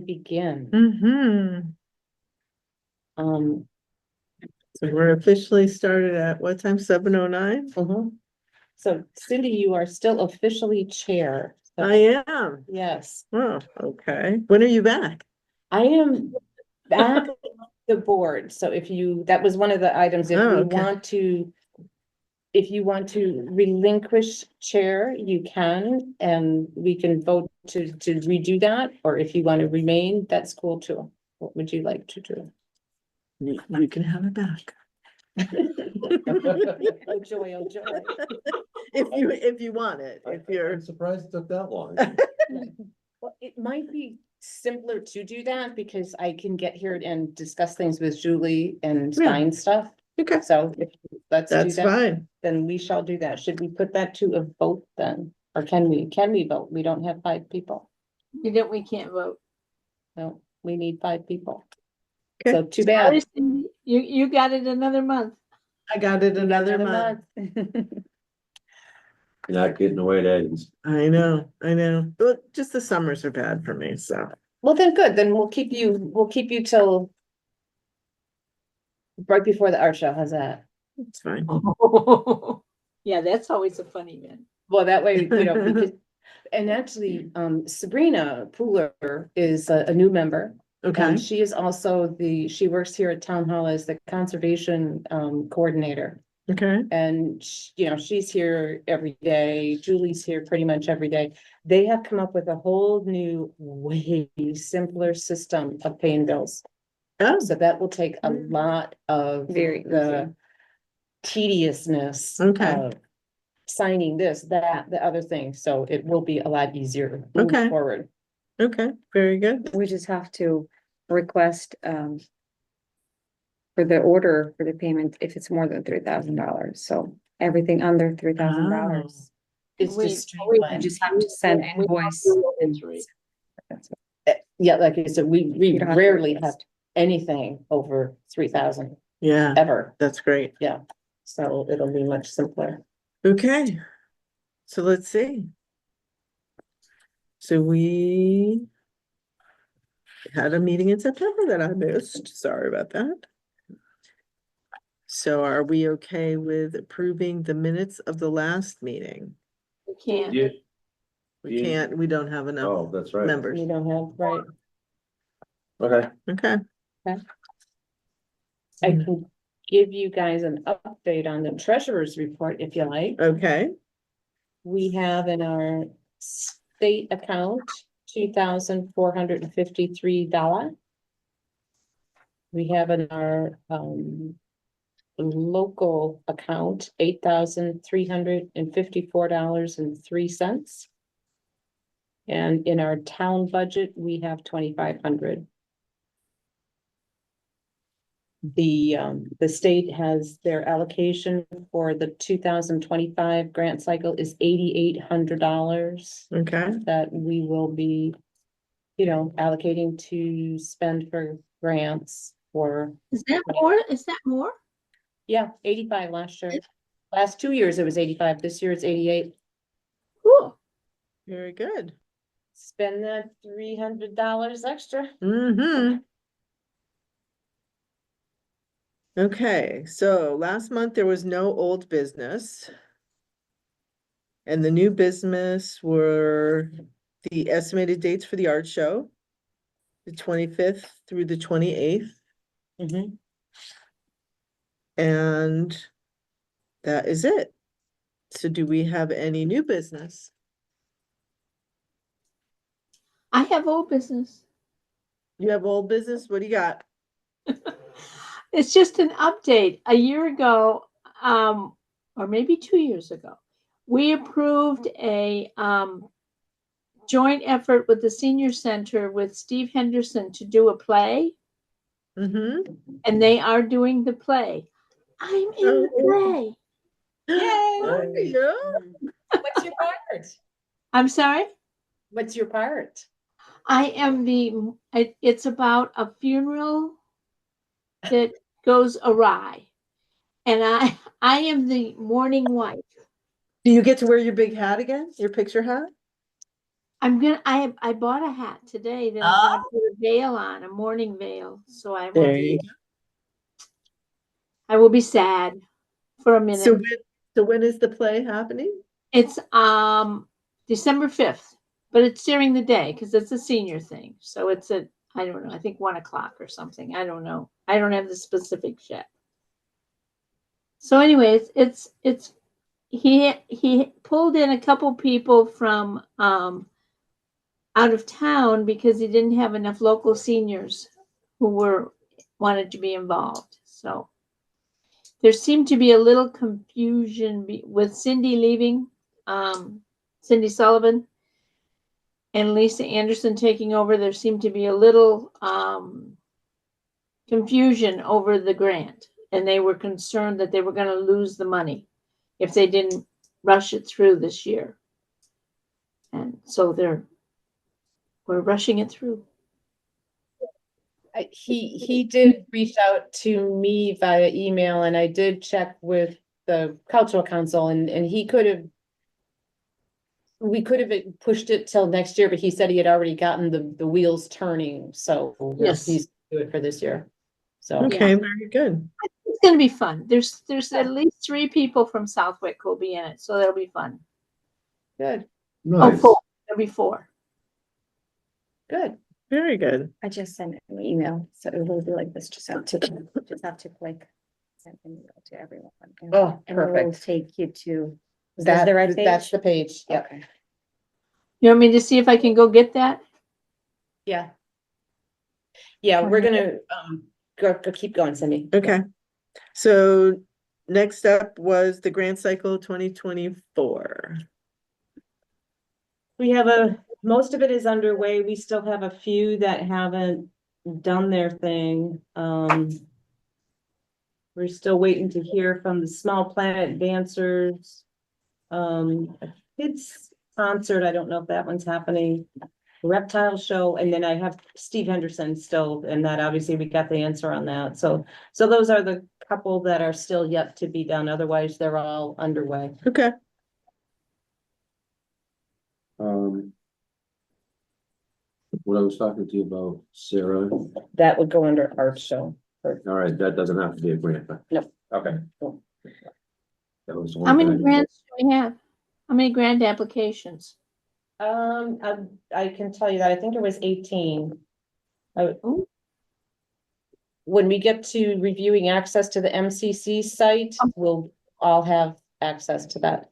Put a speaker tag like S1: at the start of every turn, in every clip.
S1: begin.
S2: Mm-hmm.
S1: Um,
S2: So we're officially started at what time? 7:09?
S1: so Cindy, you are still officially chair. So,
S2: I am.
S1: yes,
S2: Oh, okay. When are you back?
S1: I am back the board. So that was one of the items, if
S2: Oh,
S1: we
S2: okay.
S1: want to. If you want to relinquish chair, you can, and we can vote to redo that, or if you want to remain, that's cool too. What would you like to do?
S2: You can have it back.
S1: Oh, joy, oh, joy.
S2: If you want it, if you're.
S3: I'm surprised it took that long.
S1: Well, it might be simpler to do that because I can get here and discuss things with Julie and
S2: Yeah.
S1: sign stuff.
S2: Okay,
S1: So let's do
S2: that's
S1: that,
S2: fine.
S1: then we shall do that. Should we put that to a vote then? Or can we vote? We don't have 5 people.
S4: We can't vote.
S1: No, we need 5 people.
S2: Okay.
S1: So too bad.
S4: You got it another month.
S2: I got it another month.
S3: You're not getting away at Eddie's.
S2: I know. But just the summers are bad for me, so.
S1: Well, then good, then we'll keep you till right before the art show. How's that?
S2: It's fine.
S4: Yeah, that's always a fun event.
S1: Well, that way, because, and actually, Sabrina Pooler is a new member.
S2: Okay,
S1: And she is also she works here at Town Hall as the conservation coordinator.
S2: okay.
S1: And, she's here every day. Julie's here pretty much every day. They have come up with a whole new, way simpler system of paying bills.
S2: Oh,
S1: So that will take a lot of
S4: Very
S1: the tediousness
S2: Okay.
S1: of signing this, that, the other thing. So it will be a lot easier moving
S2: Okay.
S1: forward.
S2: okay, very good.
S5: We just have to request, for the order for the payment if it's more than $3,000. So everything under $3,000.
S1: It's
S4: We-
S1: just
S5: We
S1: streamlined.
S5: just have to send
S4: We-
S5: invoice. and- That's it.
S1: Yeah, like I said, we
S5: You don't have to
S1: rarely have
S5: request.
S1: anything over 3,000
S2: Yeah,
S1: ever.
S2: that's great.
S1: So it'll be much simpler.
S2: Okay. So let's see. So we had a meeting in September that I missed. Sorry about that. So are we okay with approving the minutes of the last meeting?
S4: We can't.
S3: You,
S2: We
S3: You-
S2: can't, we don't have enough
S3: oh, that's right.
S2: members.
S1: You don't have, right?
S3: Okay.
S2: Okay.
S1: I can give you guys an update on the treasurer's report if you like.
S2: Okay,
S1: We have in our state account, $2,453. We have in our, local account, $8,354.03. And in our town budget, we have 2,500. The state has their allocation for the 2025 grant cycle is $8,800
S2: okay.
S1: that we will be, allocating to spend for grants for,
S4: Is that more? Is that more?
S1: 85 last year. Last 2 years it was 85, this year it's 88.
S4: Cool.
S2: Very good.
S1: Spend that $300 extra.
S2: Mm-hmm. Okay, so last month there was no old business. And the new business were the estimated dates for the art show. The 25th through the 28th,
S1: Mhm.
S2: and that is it. So do we have any new business?
S4: I have old business.
S2: You have old business? What do you got?
S4: It's just an update. A year ago, or maybe 2 years ago, we approved a joint effort with the senior center with Steve Henderson to do a play,
S2: Mm-hmm.
S4: and they are doing the play. I'm in the play.
S1: Yay!
S2: Yeah.
S1: What's your part?
S4: I'm sorry.
S1: What's your part?
S4: I am it's about a funeral that goes awry. And I am the mourning wife.
S2: Do you get to wear your big hat again? Your picture hat?
S4: I bought a hat today that I'm gonna put a veil on, a morning veil, so I will
S2: There you
S4: be, I will be sad for a
S2: So
S4: minute.
S2: when is the play happening?
S4: It's, December 5th, but it's during the day, cause it's a senior thing, so it's at, I don't know, I think 1:00 or something, I don't know. I don't have the specifics yet. So anyways, he pulled in a couple people from, out of town because he didn't have enough local seniors who wanted to be involved. So there seemed to be a little confusion with Cindy leaving, Cindy Sullivan and Lisa Anderson taking over. There seemed to be a little confusion over the grant, and they were concerned that they were going to lose the money if they didn't rush it through this year. And so we're rushing it through.
S1: He did reach out to me via email, and I did check with the cultural council, and we could have pushed it till next year, but he said he had already gotten the wheels turning, so
S4: Yes.
S1: he's do it for this year. So
S2: Okay, very good.
S4: It's going to be fun. There's at least 3 people from Southwick who'll be in it, so that'll be fun.
S1: good,
S4: Oh,
S3: Nice.
S4: 4. There'll be 4.
S1: good.
S2: Very good.
S5: I just sent an email, so it will be like this, just have to click. Send an email to everyone.
S1: Oh,
S5: And it will
S1: perfect.
S5: take you to, is this
S1: That,
S5: the right
S1: that's
S5: page?
S1: the page, yeah,
S5: Okay.
S4: You want me to see if I can go get that?
S1: yeah. Yeah, we're
S5: Alright.
S1: gonna, go keep going, Cindy.
S2: Okay. So next up was the grant cycle 2024.
S6: We have most of it is underway. We still have a few that haven't done their thing. We're still waiting to hear from the Small Planet Dancers. A kids concert, I don't know if that one's happening. Reptile show, and then I have Steve Henderson still, and that obviously we got the answer on that. So those are the couple that are still yet to be done. Otherwise, they're all underway.
S2: Okay.
S3: What I was talking to you about, Sarah, all
S1: That would go under art show.
S3: right, that doesn't have to be a grant, but.
S1: No.
S3: Okay.
S1: No.
S3: That was the
S4: How
S3: one
S4: many
S3: thing I-
S4: grants do we have? How many grant applications?
S1: I can tell you that, I think it was 18.
S4: Ooh.
S1: When we get to reviewing access to the MCC site, we'll all have access to that.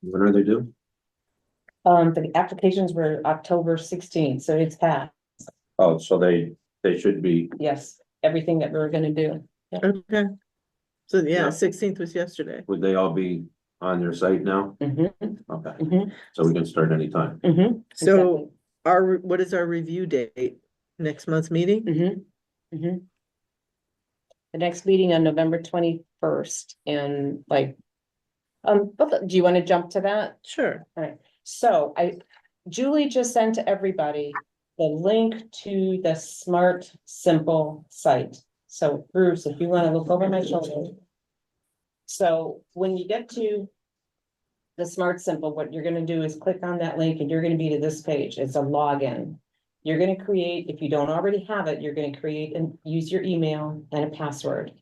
S3: When are they due?
S1: The applications were October 16th, so it's passed,
S3: Oh, so they should be,
S1: yes, everything that we were gonna do.
S2: Okay. So yeah,
S3: Yeah.
S2: 16th was yesterday.
S3: would they all be on your site now?
S1: Mhm,
S3: Okay,
S1: mhm,
S3: so we can start anytime.
S1: mhm,
S2: So what is our review date? Next month's meeting?
S1: mhm, mhm. The next meeting on November 21st, and like, do you want to jump to that?
S2: Sure.
S1: So Julie just sent to everybody the link to the Smart Simple site. So Bruce, if you want to look over my shoulder. So when you get to the Smart Simple, what you're gonna do is click on that link and you're gonna be to this page. It's a login. You're gonna create, if you don't already have it, you're gonna create and use your email and a password.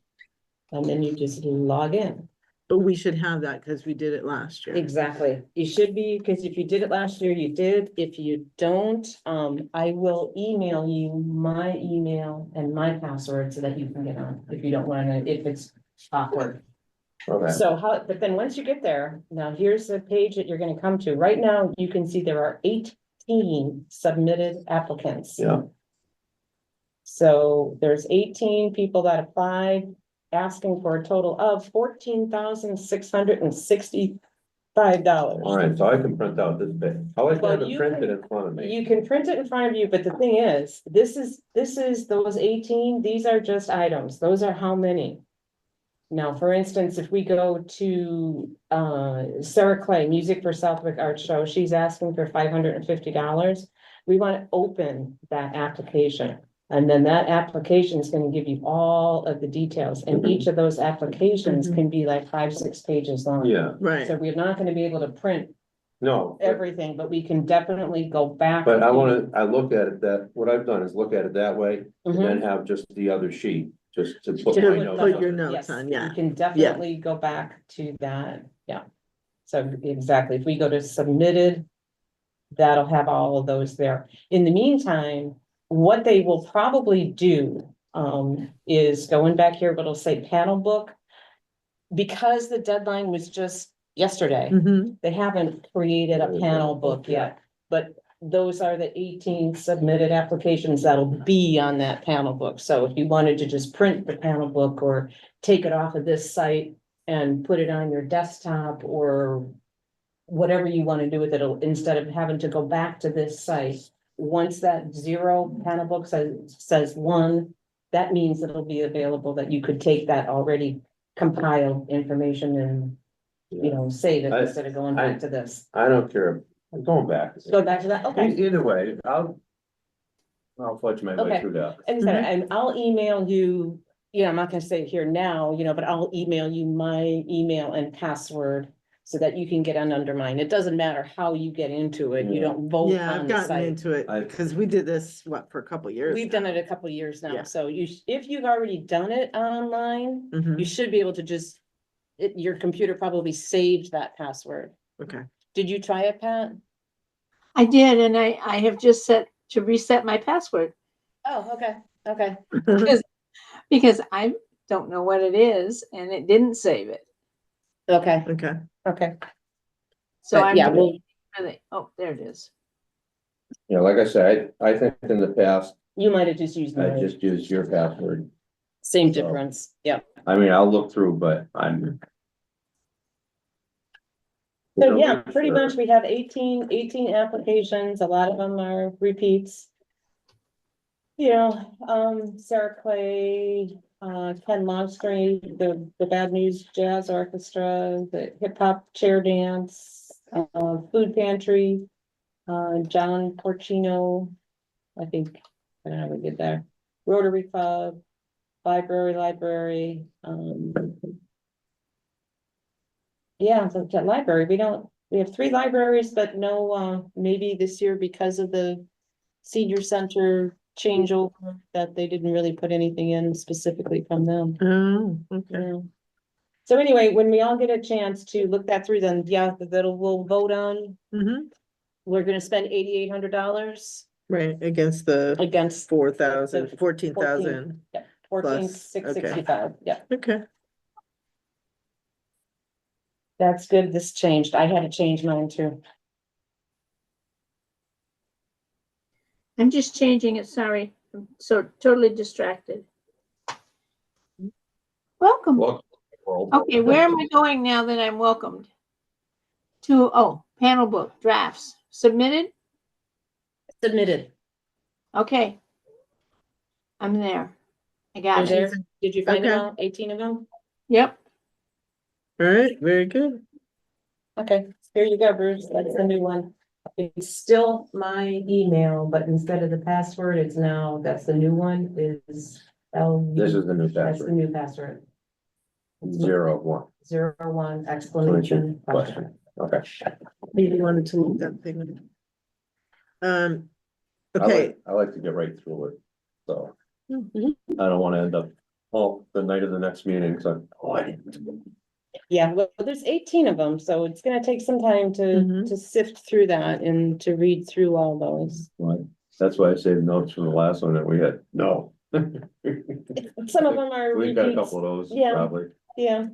S1: And then you just log in.
S2: But we should have that because we did it last year.
S1: Exactly. You should be, because if you did it last year, you did. If you don't, I will email you my email and my password so that you can get on, if you don't wanna, if it's awkward.
S3: Okay.
S1: So but then once you get there, now here's the page that you're gonna come to. Right now, you can see there are 18 submitted applicants.
S3: Yeah,
S1: So there's 18 people that applied, asking for a total of $14,665.
S3: all right, so I can print out this bit. I like to
S1: Well,
S3: have it
S1: you
S3: printed
S1: can-
S3: in front of me.
S1: You can print it in front of you, but the thing is, this is those 18, these are just items. Those are how many. Now, for instance, if we go to Sarah Clay, Music for Southwick Art Show, she's asking for $550. We want to open that application.
S6: And then that application is gonna give you all of the details, and each of those applications
S2: Mhm.
S6: can be like 5-6 pages long.
S3: Yeah,
S2: Right,
S6: So we're not gonna be able to print
S3: no,
S6: everything, but we can definitely go back.
S3: but I look at it that, what I've done is look at it that way, and
S6: Mhm.
S3: then have just the other sheet, just to put
S2: To
S3: my
S2: put
S3: notes
S2: your
S3: on.
S2: notes
S6: Yes,
S2: on,
S6: You
S2: yeah.
S6: can definitely go back to that, yeah. So exactly, if we go to submitted, that'll have all of those there. In the meantime, what they will probably do is going back here, but it'll say panel book. Because the deadline was just yesterday,
S2: Mhm.
S6: they haven't created a panel book yet. But those are the 18 submitted applications that'll be on that panel book. So if you wanted to just print the panel book or take it off of this site and put it on your desktop or whatever you want to do with it, instead of having to go back to this site. Once that 0 panel book says 1, that means it'll be available, that you could take that already compiled information and, you know, save it
S3: I-
S6: instead of going back to this.
S3: I don't care, I'm going back.
S6: Go back to that, okay.
S3: Either way, I'll fudge my way
S6: Okay.
S3: through that.
S6: And I'll email you, I'm not gonna say it here now, but I'll email you my email and password so that you can get on under mine. It doesn't matter how you get into it. You
S3: Yeah.
S6: don't vote
S2: Yeah,
S6: on
S2: I've
S6: the
S2: gotten
S6: site.
S2: into it,
S3: I-
S2: because we did this, for a couple years.
S6: We've done
S2: now.
S6: it a couple years now,
S2: Yeah.
S6: so if you've already done it online,
S2: Mhm.
S6: you should be able to just, your computer probably saved that password.
S2: Okay,
S6: Did you try it, Pat?
S4: I did, and I have just set to reset my password
S6: Oh, okay.
S4: because I don't know what it is and it didn't save it.
S6: Okay,
S2: okay,
S4: So
S6: But
S4: I'm
S6: yeah, we'll-
S4: really, oh, there it is.
S3: Yeah, like I said, I think in the past,
S6: you might have just used
S3: I
S6: mine,
S3: just used your password.
S6: same
S3: so-
S6: difference, yeah.
S3: I mean, I'll look through, but I'm.
S6: So yeah, pretty much we have 18 applications, a lot of them are repeats. Sarah Clay, Ken Longstreet, the Bad News Jazz Orchestra, the Hip Hop Chair Dance, Food Pantry, John Porcino, I think, I don't know, we did there, Rotary Club, Library, yeah, the library, we have 3 libraries, but no, maybe this year because of the senior center changeover, that they didn't really put anything in specifically from them.
S2: oh, okay,
S6: Yeah. So anyway, when we all get a chance to look that through, then yeah, we'll vote on,
S2: mhm,
S6: we're gonna spend $8,800
S2: right, against the
S6: against
S2: 4,000, 14,000,
S6: 14,665, yeah,
S2: okay.
S6: that's good, this changed, I had to change mine too.
S4: I'm just changing it, sorry. I'm so totally distracted. Welcome.
S3: Well,
S4: Okay, where am I going now that I'm welcomed? Panel book, drafts, submitted?
S6: Submitted.
S4: Okay. I'm there. I
S6: You're
S4: got it.
S6: there? Did you find them
S2: Okay.
S6: all? 18 of them?
S4: Yep.
S2: All right, very good.
S6: Okay, here you go, Bruce. That's the new one. It's still my email, but instead of the password, that's the new one is
S3: This is the new
S6: That's the
S3: password,
S6: new password.
S3: 01.
S6: 01 exclamation question.
S3: Okay.
S2: Maybe wanted to look that thing. up.
S3: I
S2: Okay,
S3: like- I like to get right through it, so.
S2: Mhm.
S3: I don't wanna end up, the night of the next meeting, so, I didn't.
S6: Yeah, well, there's 18 of them, so it's gonna take some time
S2: Mhm.
S6: to sift through that and to read through all those.
S3: That's why I saved notes from the last one that we had, no.
S6: Some of them are
S3: We've got a
S6: repeats.
S3: couple of those,
S6: Yeah.
S3: probably.
S6: Yeah.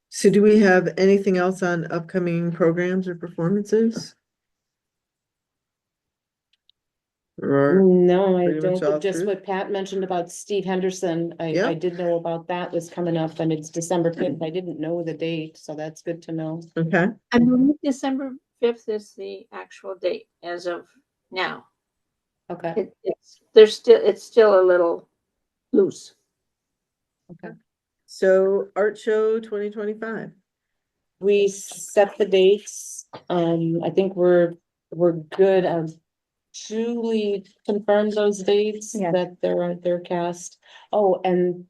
S2: so do we have anything else on upcoming programs or performances? Or,
S6: No, I
S2: pretty much
S6: don't,
S2: all
S6: just
S2: through?
S6: what Pat mentioned about Steve Henderson, I
S2: Yeah.
S6: did know about that was coming up and it's December 5th. I didn't know the date, so that's good to know.
S2: okay,
S4: I believe December 5th is the actual date as of now.
S6: Okay,
S4: It's still a little loose.
S2: so art show 2025.
S6: we set the dates. I think we're good.
S1: Julie confirmed those dates
S5: Yeah.
S1: that they're cast. Oh, and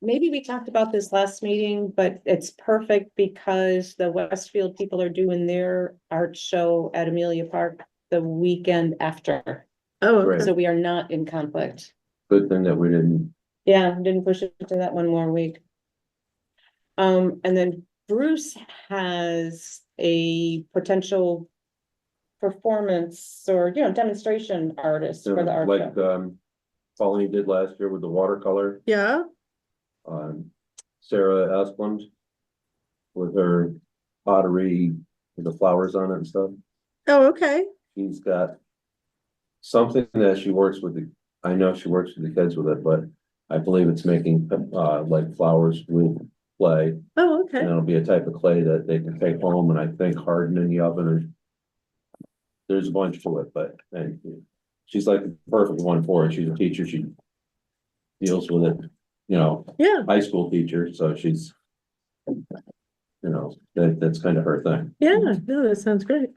S1: maybe we talked about this last meeting, but it's perfect because the Westfield people are doing their art show at Amelia Park the weekend after.
S2: Oh,
S3: Right.
S1: So we are not in conflict.
S3: Good thing that we didn't,
S1: Yeah, didn't push it to that one more week. And then Bruce has a potential performance or, demonstration artist for the art
S3: like,
S1: show.
S3: Pauline did last year with the watercolor,
S2: yeah,
S3: Sarah Asplund with her pottery, with the flowers on it and stuff.
S2: oh, okay,
S3: She's got something that she works with I know she works with the kids with it, but I believe it's making, like flowers with clay.
S2: oh,
S3: And
S2: okay,
S3: it'll be a type of clay that they can take home and I think harden in the oven or. There's a bunch to it, but, and she's like the perfect one for it. She's a teacher. She deals with it,
S2: yeah,
S3: high school teacher, so she's. That's kind of her thing.
S2: yeah, no, that sounds great.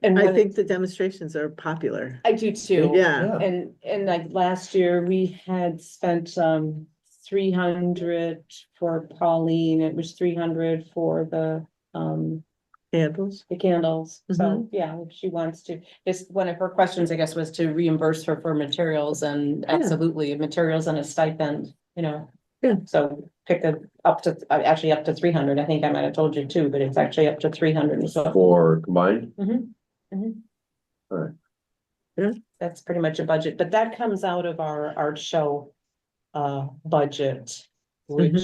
S1: And
S2: I
S1: when-
S2: think the demonstrations are popular.
S1: I do too.
S2: Yeah,
S1: And like last year, we had spent 300 for Pauline, it was 300 for
S2: candles.
S1: the candles. So, yeah, if she wants to, just one of her questions, I guess, was to reimburse her for materials and
S2: Yeah.
S1: absolutely materials and a stipend,
S2: Yeah.
S1: So pick up to, actually up to 300. I think I might have told you too, but it's actually up to 300 and so.
S3: For combined,
S1: Alright.
S2: Yeah.
S1: That's pretty much a budget, but that comes out of our art show budget, which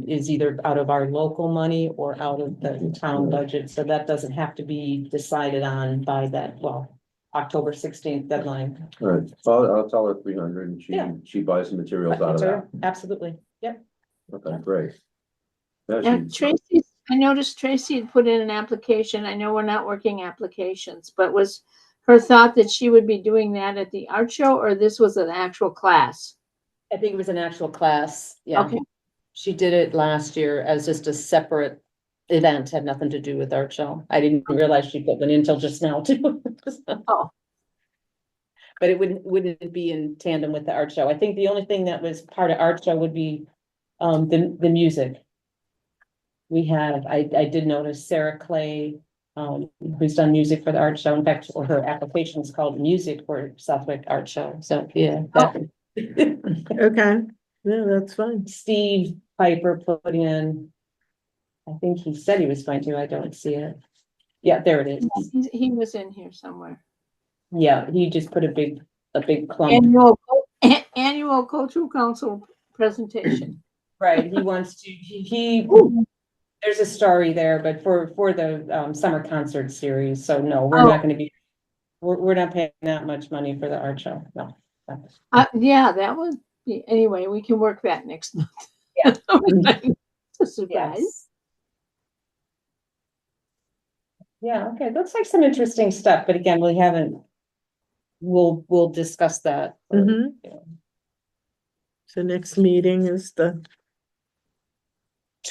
S1: is either out of our local money or out of the town budget, so that doesn't have to be decided on by that, October 16th deadline.
S3: all right, so I'll tell her 300 and
S1: Yeah.
S3: she buys the materials out of that.
S1: Absolutely, yep.
S3: Okay, great. Yeah,
S4: And
S3: she-
S4: Tracy, I noticed Tracy had put in an application. I know we're not working applications, but was her thought that she would be doing that at the art show, or this was an actual class?
S1: I think it was an actual class, yeah.
S4: Okay.
S1: She did it last year as just a separate event, had nothing to do with art show. I didn't realize she put one in until just now too.
S4: Oh.
S1: But it wouldn't be in tandem with the art show. I think the only thing that was part of art show would be the music. We have, I did notice Sarah Clay, who's done music for the art show. In fact, her application is called Music for Southwick Art Show. So, yeah.
S2: Okay, yeah, that's fine.
S1: Steve Piper put in. I think he said he was going to, I don't see it. Yeah, there it is.
S4: He was in here somewhere.
S1: Yeah, he just put a big clump.
S4: Annual cultural council presentation.
S1: Right, he wants to, he, there's a story there, but for the summer concert series, so no, we're not gonna be. We're not paying that much money for the art show, no.
S4: Yeah, that was, anyway, we can work that next month.
S1: Yeah.
S4: It's a surprise.
S1: Yes. Yeah, okay, looks like some interesting stuff, but again, we haven't. We'll discuss that.
S2: Mhm.
S1: Yeah.
S2: So next meeting is the,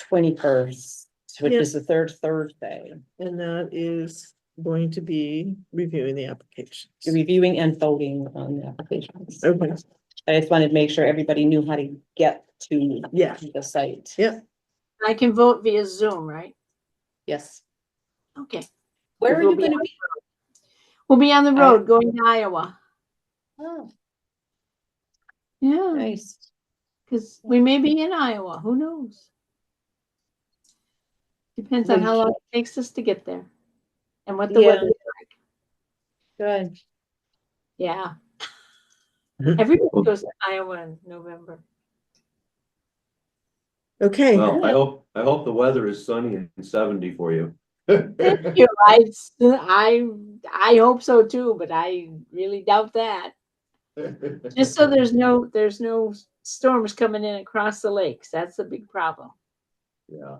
S1: 21st, which
S2: Yeah.
S1: is the third Thursday,
S2: and that is going to be reviewing the applications.
S1: reviewing and voting on the applications.
S2: Okay.
S1: I just wanted to make sure everybody knew how to get to
S2: Yeah,
S1: the site.
S2: yeah,
S4: I can vote via Zoom, right?
S1: Yes.
S4: Okay.
S1: Where are
S4: We'll
S1: you
S4: be
S1: gonna
S4: on-
S1: be?
S4: We'll be on the road going to Iowa.
S1: Oh,
S4: Yeah,
S1: nice.
S4: because we may be in Iowa. Who knows? Depends on how long it takes us to get there and what the
S1: Yeah.
S4: weather is like.
S1: Good.
S4: Yeah.
S2: Mhm.
S4: Everybody goes to Iowa in November.
S2: okay.
S3: Well, I hope the weather is sunny and 70 for you.
S4: Thank you. I hope so too, but I really doubt that. Just so there's no storms coming in across the lakes. That's the big problem.
S3: Yeah,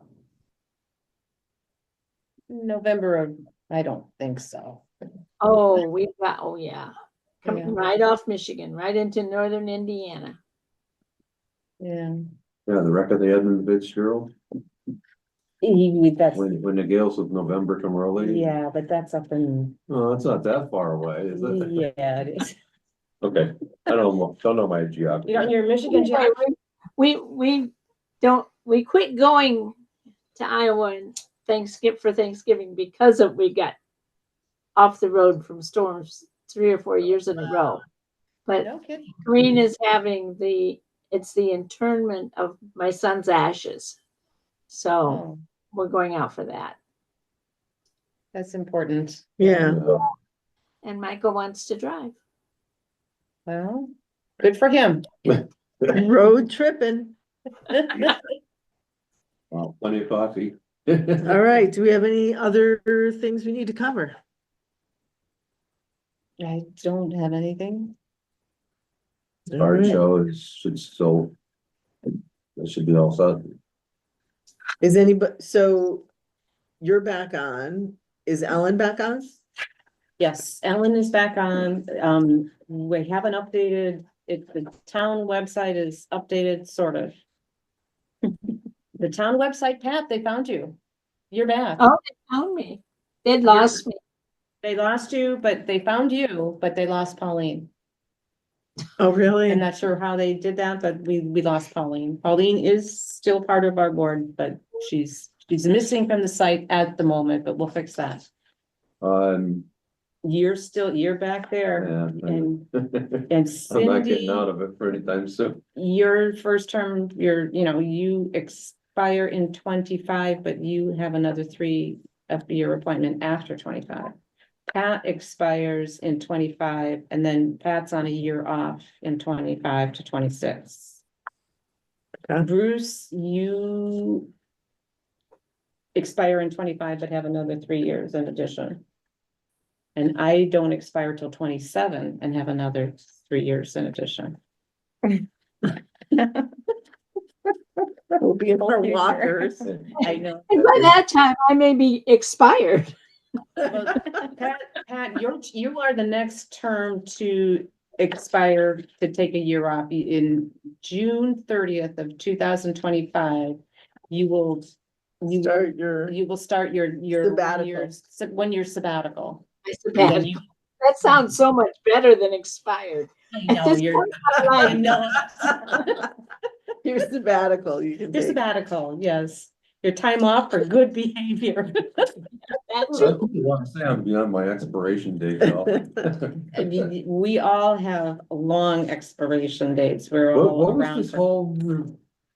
S1: November, I don't think so.
S4: Oh, yeah. Coming
S1: Yeah.
S4: right off Michigan, right into northern Indiana.
S1: Yeah.
S3: yeah, the wreck of the Edmund Fitzgerald.
S1: That's,
S3: when the gales of November come early?
S1: yeah, but that's up in,
S3: Oh, it's not that far away, is it?
S1: yeah, it is.
S3: Okay, I don't know my geography.
S6: You got your Michigan Jack?
S4: We quit going to Iowa and Thanksgiving because we got off the road from storms 3 or 4 years in a row. But
S1: No kidding.
S4: Green is having it's the internment of my son's ashes. So
S1: Oh,
S4: we're going out for that.
S1: that's important.
S2: Yeah,
S4: And Michael wants to drive.
S1: Well, good for him.
S2: road tripping.
S3: Well, plenty of coffee.
S2: All right, do we have any other things we need to cover?
S1: I don't have anything.
S2: All
S3: Art
S2: right.
S3: show should still, it should be all set.
S2: Is anybody, so you're back on, is Ellen back on?
S6: Yes, Ellen is back on. We haven't updated it. The town website is updated, sort of.
S1: The town website, Pat, they found you. You're back.
S4: Oh, they found me. They'd lost me.
S1: They lost you, but they found you, but they lost Pauline.
S2: Oh, really?
S1: I'm not sure how they did that, but we lost Pauline. Pauline is still part of our board, but she's missing from the site at the moment, but we'll fix that. You're back there.
S3: Yeah.
S1: And
S3: I'm
S1: and
S3: not getting
S1: Cindy,
S3: out of it for any time soon.
S1: your first term, you expire in 25, but you have another 3 year appointment after 25. Pat expires in 25, and then Pat's on a year off in 25 to 26.
S2: Okay.
S1: Bruce, you expire in 25, but have another 3 years in addition. And I don't expire till 27 and have another 3 years in addition.
S2: We'll be in our walkers.
S1: I know.
S4: And by that time, I may be expired.
S1: Well, Pat, you are the next term to expire, to take a year off in June 30th of 2025. You will
S2: Start your,
S1: you will start your
S2: Sabbatical.
S1: 1 year sabbatical.
S4: That
S1: You-
S4: sounds so much better than expired.
S1: I know, you're, I know.
S2: your sabbatical, you can
S1: Your
S2: take.
S1: sabbatical, yes. Your time off for good behavior.
S4: That's
S3: I don't want to say I'm beyond my expiration date, though.
S1: We all have long expiration dates. We're
S3: What
S1: all
S3: was
S1: around.
S3: this whole,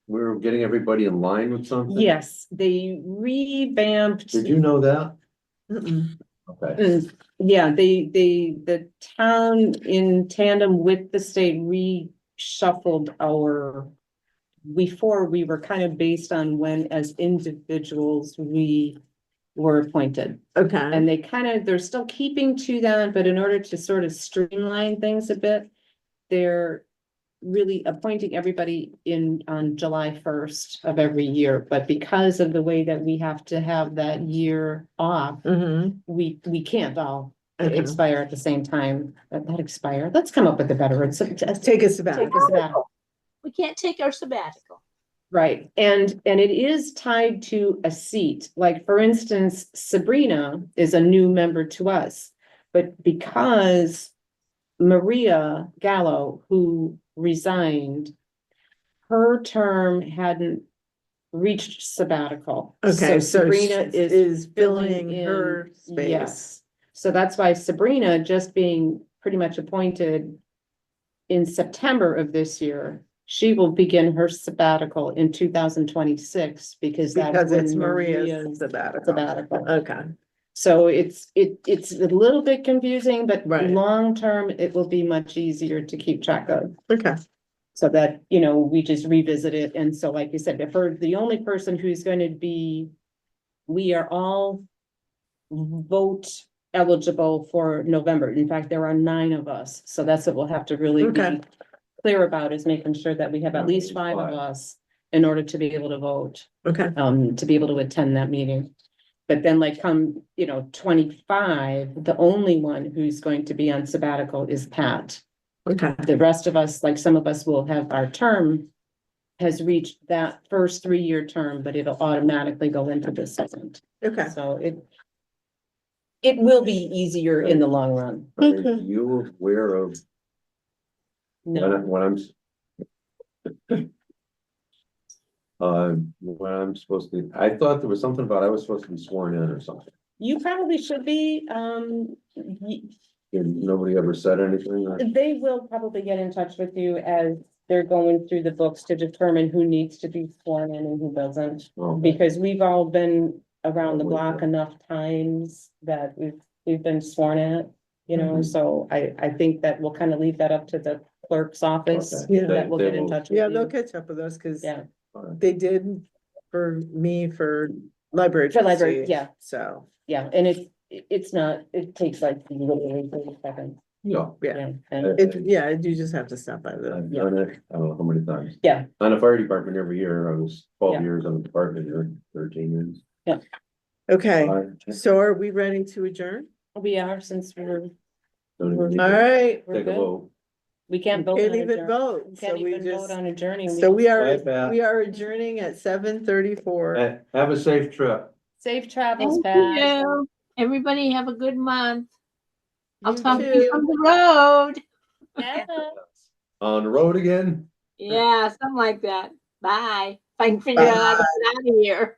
S3: we're getting everybody in line with something?
S1: Yes, they revamped.
S3: Did you know that?
S2: Mm-mm.
S3: Okay.
S1: Yeah, the town in tandem with the state reshuffled our. Before, we were kind of based on when as individuals we were appointed.
S2: Okay,
S1: And they're still keeping to that, but in order to sort of streamline things a bit, they're really appointing everybody on July 1st of every year. But because of the way that we have to have that year off, we can't all
S2: Okay.
S1: expire at the same time. That expire. Let's come up with a better word. So just
S2: Take a
S1: take
S2: sabbatical.
S1: a sabbatical.
S4: We can't take our sabbatical.
S1: Right, and it is tied to a seat, like, for instance, Sabrina is a new member to us. But because Maria Gallo, who resigned, her term hadn't reached sabbatical.
S2: Okay, so
S1: Sabrina
S2: she
S1: is
S2: is
S1: filling
S2: filling her
S1: in,
S2: space.
S1: yes. So that's why Sabrina, just being pretty much appointed in September of this year, she will begin her sabbatical in 2026, because that's
S2: Because it's
S1: when
S2: Maria's sabbatical.
S1: sabbatical.
S2: Okay,
S1: So it's a little bit confusing, but
S2: Right.
S1: long-term, it will be much easier to keep track of.
S2: okay,
S1: So that, we just revisit it. And so, like you said, the only person who's going to be, we are all vote eligible for November. In fact, there are 9 of us. So that's what we'll have to really be
S2: Okay.
S1: clear about, is making sure that we have at least 5 of us in order to be able to vote,
S2: okay,
S1: to be able to attend that meeting. But then, like, come, 25, the only one who's going to be on sabbatical is Pat.
S2: okay,
S1: The rest of us, like, some of us will have our term has reached that first 3-year term, but it'll automatically go into the second.
S2: Okay,
S1: So it will be easier in the long run.
S3: Are
S2: Okay.
S3: you aware of
S1: No,
S3: when when I'm supposed to, I thought there was something about I was supposed to be sworn in or something.
S1: you probably should be,
S3: And nobody ever said anything.
S1: they will probably get in touch with you as they're going through the books to determine who needs to be sworn in and who doesn't.
S3: Oh,
S1: Because we've all been around the block enough times that we've been sworn at, you know,
S3: Mhm.
S1: so I think that we'll kind of leave that up to the clerk's office.
S3: Okay.
S2: Yeah.
S1: That will
S3: They
S1: get in
S3: will-
S1: touch with
S2: yeah, they'll
S1: you.
S2: catch up with us, cause
S1: Yeah,
S2: they did for me for library.
S1: For library,
S2: trustee,
S1: yeah.
S2: So,
S1: yeah, and it's not, it takes like literally 30 seconds.
S3: Yeah.
S2: yeah,
S1: And
S2: yeah, you just have to stop by the,
S3: I've done it, I don't know how many times.
S1: Yeah.
S3: On the fire department every year, I was 12
S1: Yeah.
S3: years on the department, or 13 years.
S2: okay,
S3: Five,
S2: so are we ready to adjourn?
S1: we are, since
S3: don't even need
S2: All
S3: to
S2: right,
S1: we're
S3: Take a
S1: good.
S3: vote.
S1: We can't vote
S2: can't
S1: on
S2: even
S1: adjourn.
S2: vote,
S1: We
S2: so
S1: can't
S2: we
S1: even vote
S2: just,
S1: on adjourning.
S2: so we
S3: Bye, Pat.
S2: are adjourning at 7:34.
S3: Have a safe trip.
S1: Safe travels,
S4: Thank
S1: Pat.
S4: you. Everybody have a good month. I'll
S2: You
S4: talk to you
S2: too.
S4: from the road.
S1: Yeah.
S3: On the road again?
S4: Yeah, something like that. Bye. If I can figure out how to get out of here.